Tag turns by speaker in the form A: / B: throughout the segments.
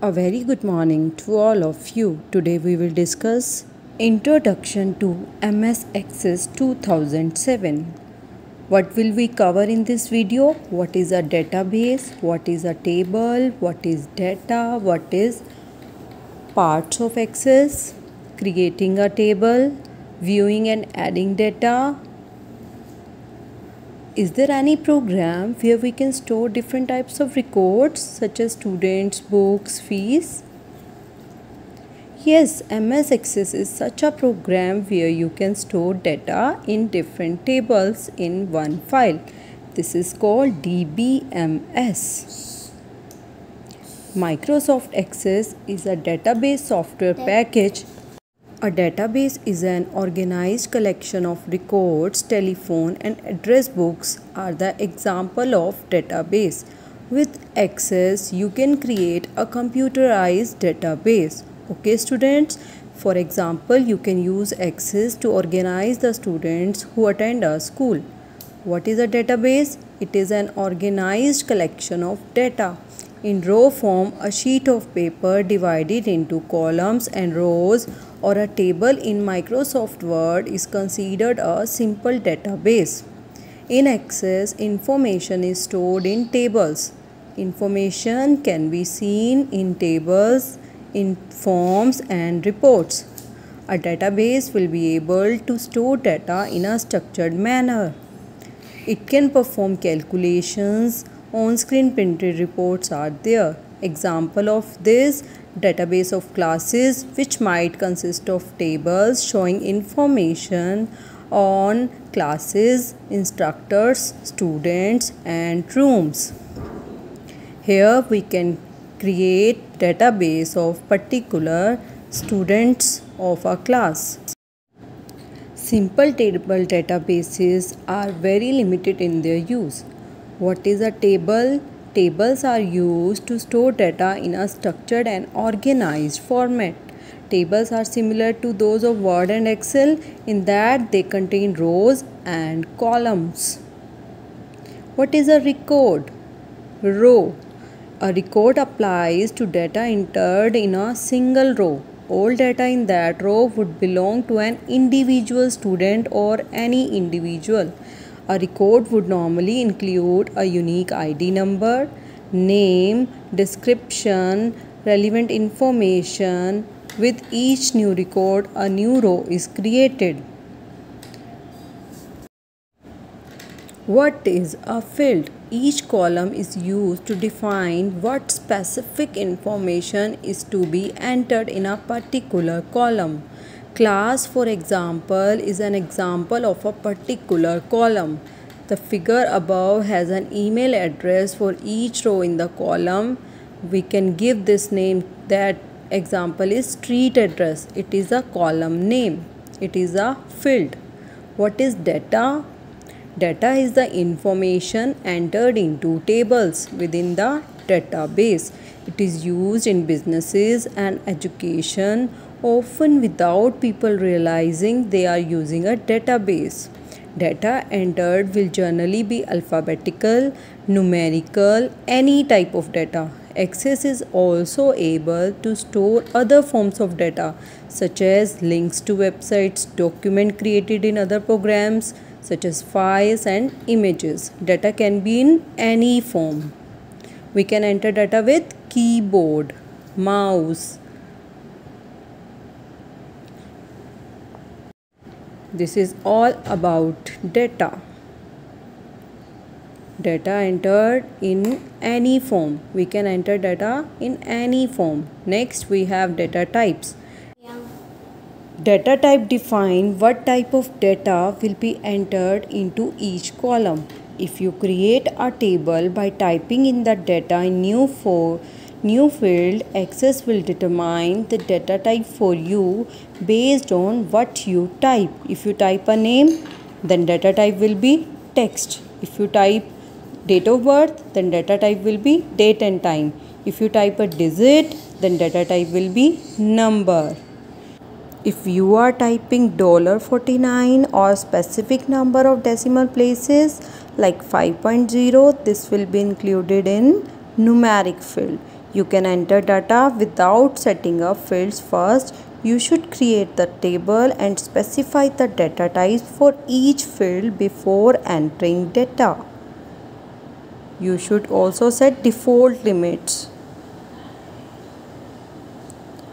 A: A very good morning to all of you. Today we will discuss Introduction to MS Access 2007. What will we cover in this video? What is a database? What is a table? What is data? What is parts of Access? Creating a table, viewing and adding data. Is there any program where we can store different types of records such as students, books, fees? Yes, MS Access is such a program where you can store data in different tables in one file. This is called DBMS. Microsoft Access is a database software package. A database is an organized collection of records. Telephone and address books are the example of database. With Access, you can create a computerized database. Okay students, for example, you can use Access to organize the students who attend a school. What is a database? It is an organized collection of data. In row form, a sheet of paper divided into columns and rows or a table in Microsoft Word is considered a simple database. In Access, information is stored in tables. Information can be seen in tables, in forms and reports. A database will be able to store data in a structured manner. It can perform calculations. On-screen printed reports are there. Example of this, database of classes, which might consist of tables showing information on classes, instructors, students and rooms. Here we can create database of particular students of a class. Simple table databases are very limited in their use. What is a table? Tables are used to store data in a structured and organized format. Tables are similar to those of Word and Excel in that they contain rows and columns. What is a record? Row. A record applies to data entered in a single row. All data in that row would belong to an individual student or any individual. A record would normally include a unique ID number, name, description, relevant information. With each new record, a new row is created. What is a field? Each column is used to define what specific information is to be entered in a particular column. Class, for example, is an example of a particular column. The figure above has an email address for each row in the column. We can give this name. That example is street address. It is a column name. It is a field. What is data? Data is the information entered into tables within the database. It is used in businesses and education, often without people realizing they are using a database. Data entered will generally be alphabetical, numerical, any type of data. Access is also able to store other forms of data such as links to websites, documents created in other programs such as files and images. Data can be in any form. We can enter data with keyboard, mouse. This is all about data. Data entered in any form. We can enter data in any form. Next, we have data types. Data type define what type of data will be entered into each column. If you create a table by typing in the data in new field, Access will determine the data type for you based on what you type. If you type a name, then data type will be text. If you type date of birth, then data type will be date and time. If you type a digit, then data type will be number. If you are typing $49 or specific number of decimal places like 5.0, this will be included in numeric field. You can enter data without setting up fields first. You should create the table and specify the data types for each field before entering data. You should also set default limits.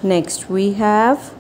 A: Next we have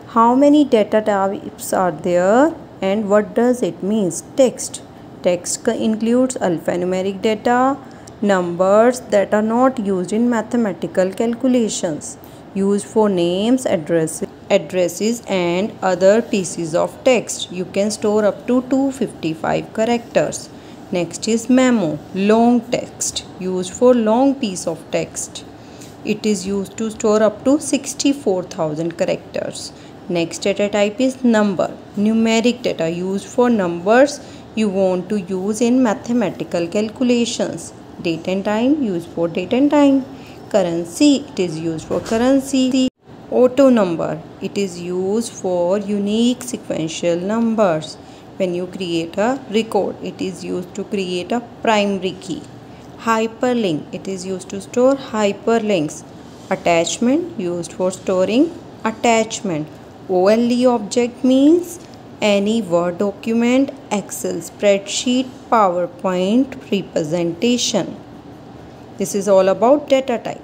A: how many data types are there and what does it mean. Text. Text includes alphanumeric data, numbers that are not used in mathematical calculations, used for names, addresses and other pieces of text. You can store up to 255 characters. Next is memo, long text, used for long piece of text. It is used to store up to 64,000 characters. Next data type is number, numeric data used for numbers you want to use in mathematical calculations. Date and time, used for date and time. Currency, it is used for currency. Auto number, it is used for unique sequential numbers. When you create a record, it is used to create a primary key. Hyperlink, it is used to store hyperlinks. Attachment, used for storing attachment. OLE object means any Word document, Excel spreadsheet, PowerPoint representation. This is all about data type.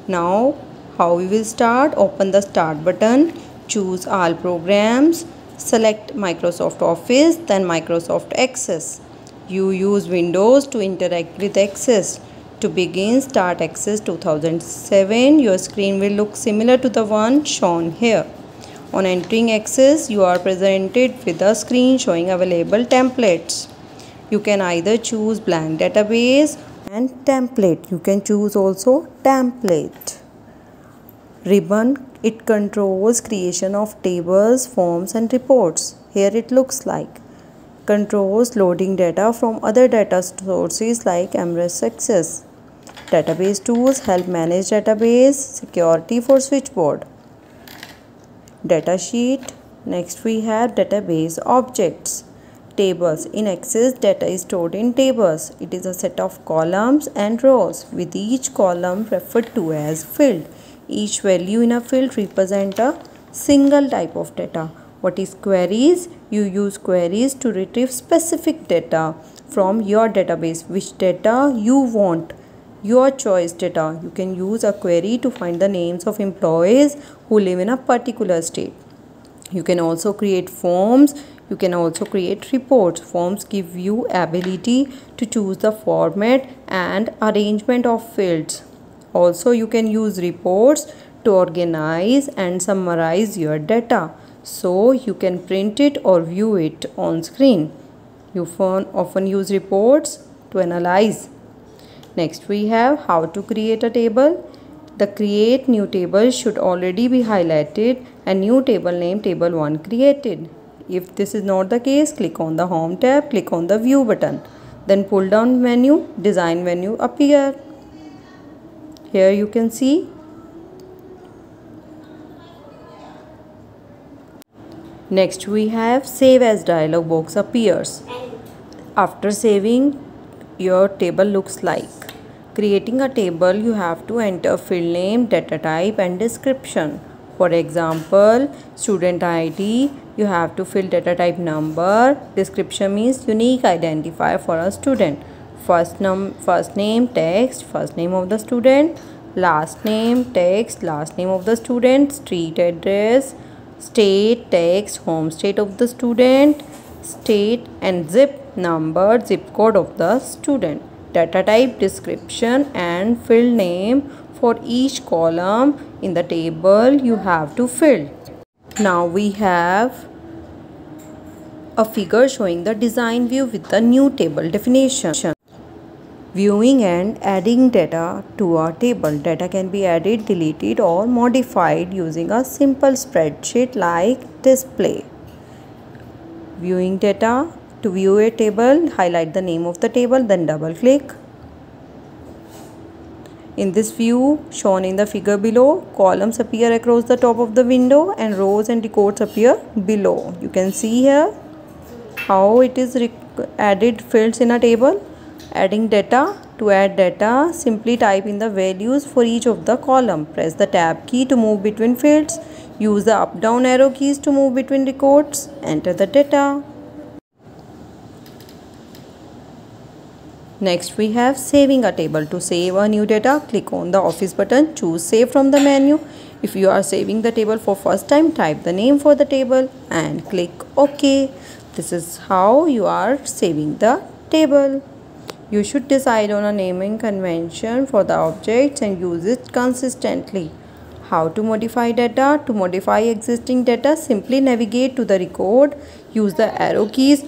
A: Now how we will start? Open the start button, choose all programs, select Microsoft Office, then Microsoft Access. You use Windows to interact with Access. To begin, start Access 2007. Your screen will look similar to the one shown here. On entering Access, you are presented with a screen showing available templates. You can either choose blank database and template. You can choose also template. Ribbon, it controls creation of tables, forms and reports. Here it looks like. Controls loading data from other data sources like MS Access. Database tools help manage database. Security for switchboard. Datasheet. Next we have database objects. Tables. In Access, data is stored in tables. It is a set of columns and rows with each column referred to as field. Each value in a field represents a single type of data. What is queries? You use queries to retrieve specific data from your database. Which data you want? Your choice data. You can use a query to find the names of employees who live in a particular state. You can also create forms. You can also create reports. Forms give you ability to choose the format and arrangement of fields. Also, you can use reports to organize and summarize your data. So, you can print it or view it on screen. You often use reports to analyze. Next we have how to create a table. The create new table should already be highlighted and new table name table 1 created. If this is not the case, click on the home tab, click on the view button. Then pull down menu, design menu appear. Here you can see. Next we have save as dialog box appears. After saving, your table looks like. Creating a table, you have to enter field name, data type and description. For example, student ID, you have to fill data type number. Description means unique identifier for a student. First name, text, first name of the student. Last name, text, last name of the student. Street address, state, text, home state of the student. State and zip number, zip code of the student. Data type, description and field name for each column in the table you have to fill. Now we have a figure showing the design view with the new table definition. Viewing and adding data to a table. Data can be added, deleted or modified using a simple spreadsheet like display. Viewing data. To view a table, highlight the name of the table, then double click. In this view shown in the figure below, columns appear across the top of the window and rows and records appear below. You can see here how it is added fields in a table. Adding data, To add data, simply type in the values for each of the column. Press the tab key to move between fields. Use the up-down arrow keys to move between records. Enter the data. Next we have saving a table. To save a new data, click on the Office button. Choose Save from the menu. If you are saving the table for first time, type the name for the table and click OK. This is how you are saving the table. You should decide on a naming convention for the objects and use it consistently. How to modify data? To modify existing data, simply navigate to the record. Use the arrow keys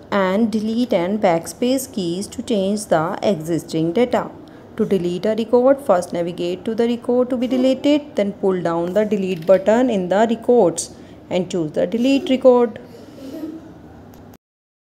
A: and delete and backspace keys to change the existing data. To delete a record, first navigate to the record to be deleted, then pull down the delete button in the records and choose the delete record.